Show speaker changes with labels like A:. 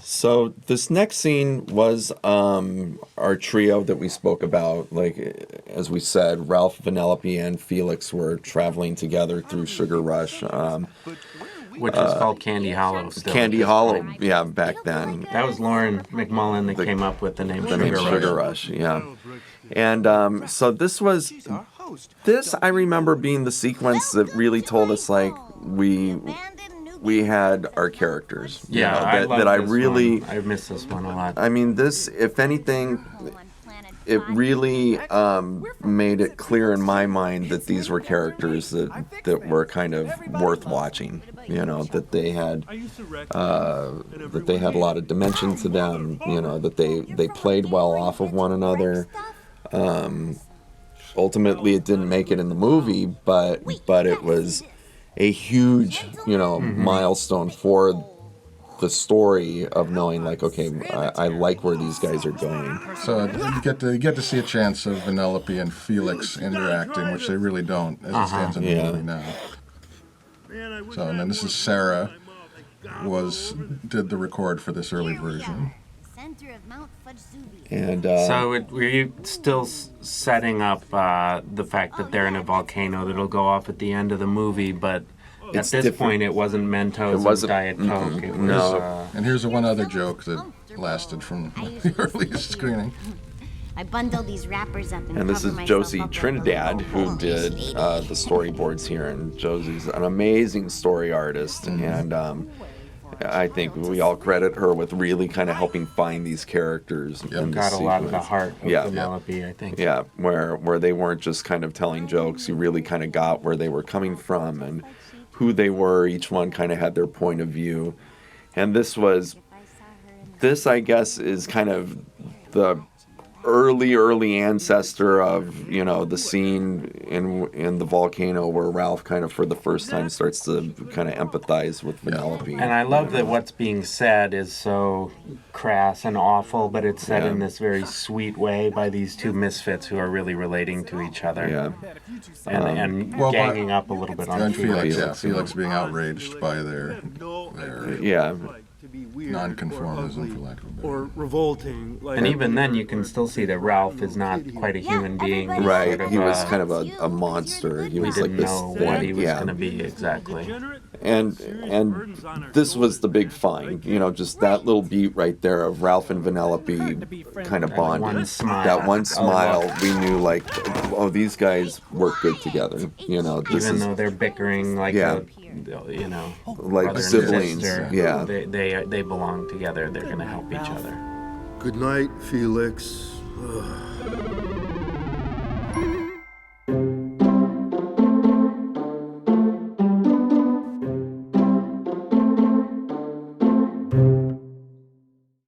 A: So this next scene was our trio that we spoke about. Like, as we said, Ralph, Vanellope, and Felix were traveling together through Sugar Rush.
B: Which was called Candy Hollow still.
A: Candy Hollow, yeah, back then.
B: That was Lauren McMullen that came up with the name
A: Sugar Rush, yeah. And so this I remember being the sequence that really told us, like, we had our characters.
B: Yeah, I miss this one a lot.
A: I mean, this, if anything, it really made it clear in my mind that these were characters that were kind of worth watching. You know, that they had a lot of dimension to them. You know, that they played well off of one another. Ultimately, it didn't make it in the movie, but it was a huge, milestone for the story of knowing, like, okay, I like where these guys are going.
C: So you get to see a chance of Vanellope and Felix interacting, which they really don't, as it stands in the movie now. So, and then this is Sarah did the record for this early version.
A: And
B: so we're still setting up the fact that they're in a volcano that'll go off at the end of the movie, but at this point it wasn't Mentos and Diet Coke. It was,
A: no.
C: And here's one other joke that lasted from the earliest screening.
D: I bundle these wrappers up
A: and this is Josie Trinidad, who did the storyboards here, and Josie's an amazing story artist, and I think we all credit her with really kind of helping find these characters.
B: Yep. Got a lot of the heart of Vanellope, I think.
A: Yeah, where they weren't just kind of telling jokes. You really kind of got where they were coming from and who they were. Each one kind of had their point of view. And this, I guess, is kind of the early ancestor of, the scene in the volcano where Ralph kind of for the first time starts to kind of empathize with Vanellope.
B: And I love that what's being said is so crass and awful, but it's said in this very sweet way by these two misfits who are really relating to each other.
A: Yeah.
B: And ganging up a little bit on Felix.
C: Felix being outraged by their non-conformism, for lack of a better
E: or revolting.
B: And even then, you can still see that Ralph is not quite a human being.
A: Right, he was kind of a monster. He was
B: didn't know what he was going to be exactly.
A: And this was the big find, just that little beat right there of Ralph and Vanellope kind of bonding. That one smile, we knew, like, oh, these guys work good together.
B: Even though they're bickering like
A: like siblings.
B: Yeah, they belong together. They're going to help each other.
E: Good night, Felix.